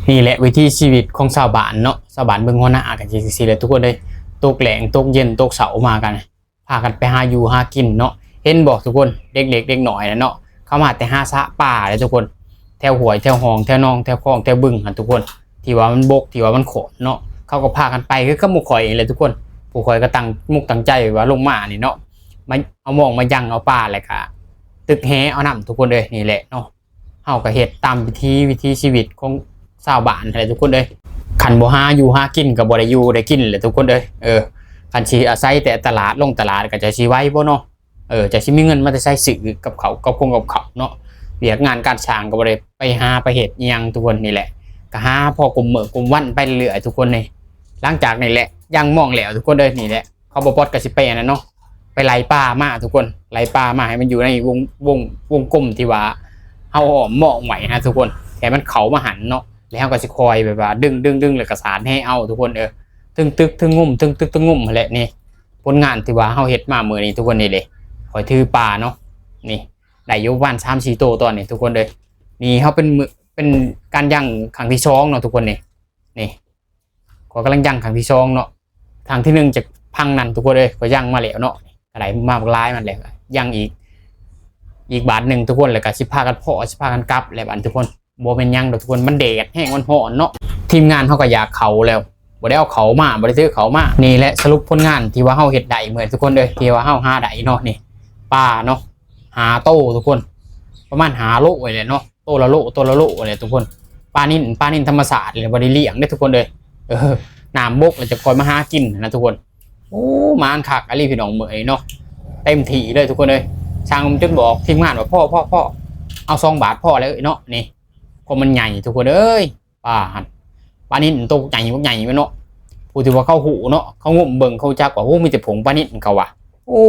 นี่แหละวิถีชีวิตของชาวบ้านเนาะชาวบ้านเบิ่งหัวหน้ากันจังซี่เลยทุกคนเลยตกแหลงตกเย็นตกเสามากันพากันไปหาอยู่หากินเนาะเห็นบอกทุกคนเด็กเล็กเด็กหน่อยนะเนาะเข้ามาแต่หาสะป่าเลยทุกคนแถวหวยแถวหองแถวน้องแถวคลองแถวบึงหันทุกคนที่ว่ามันบกที่ว่ามันโขนเนาะเขาก็พากันไปคือกับหมู่ข่อยเองเลยทุกคนผู้ข่อยก็ตั้งมุกตั้งใจว่าลงมานี่เนาะมาเอามองมายังเอาป่าเลยค่ะตึกแฮเอาน้ำทุกคนเลยนี่แหละเนาะเฮาก็เฮ็ดตามวิถีชีวิตของชาวบ้านอะไรทุกคนเลยขันบ่หาอยู่หากินกับบ่ได้อยู่ได้กินเลยทุกคนเลยขันชีอาศัยแต่ตลาดลงตลาดก็จะชีไว้บ่เนาะจะชีมีเงินมาแต่ใช้ซื้อกับเขากับคงกับเขาเนาะเวียกงานการช่างก็บ่ได้ไปหาไปเฮ็ดอีหยังทุกคนนี่แหละก็หาพอกลุ่มมื้อกลุ่มวันไปเรื่อยทุกคนนี่หลังจากนี่แหละยังมองแล้วทุกคนเลยนี่แหละเขาบ่ปลดก็สิไปอันนั้นเนาะไปไล่ป่ามาทุกคนไล่ป่ามาให้มันอยู่ในวงกลมที่ว่าเฮาอ้อมมองไว้นะทุกคนแต่มันเข้ามาหันเนาะแล้วก็สิคอยแบบว่าดึงแล้วก็สานให้เอาทุกคนตึงตึกตึงงุ่มตึงตึกตึงงุ่มแหละนี่ผลงานที่ว่าเฮาเฮ็ดมามื้อนี้ทุกคนนี่เลยคอยถือปลาเนาะนี่ได้อยู่วัน3-4 โตตอนนี้ทุกคนเลยนี่เฮาเป็นการย่างครั้งที่2เนาะทุกคนนี่ขอกำลังย่างครั้งที่2เนาะทางที่1จะพังนั่นทุกคนเลยก็ย่างมาแล้วเนาะอะไรมาหลายมันแล้วย่างอีกบาทนึงทุกคนแล้วก็สิพากันเพาะสิพากันกลับแล้วอันทุกคนบ่เป็นยังดอกทุกคนมันแดดแห้งมันร้อนเนาะทีมงานเฮาก็อยากเขาแล้วบ่ได้เอาเขามาบ่ได้ซื้อเขามานี่แหละสรุปผลงานที่ว่าเฮาเฮ็ดได้เหมือนทุกคนเลยที่ว่าเฮาหาได้เนาะนี่ปลาเนาะหาโตทุกคนประมาณ5 โลไว้แหละเนาะโตละโลเลยทุกคนปลานิ่นธรรมศาสตร์เลยบ่ได้เลี้ยงได้ทุกคนเลยน้ำบกแล้วจะคอยมาหากินนะทุกคนโอ้มาอันคักอะไรพี่น้องเมื่อยเนาะเต็มที่เลยทุกคนเลยช่างจนบอกทีมงานว่าพ่อเอา2 บาทพ่อแล้วเนาะนี่ก็มันใหญ่ทุกคนปลานิ่นโตใหญ่เนาะผู้ที่ว่าเข้าหูเนาะเขางมเบิ่งเขาจักว่าโอ้มีแต่ผงปลานิ่นเขาว่ะโอ้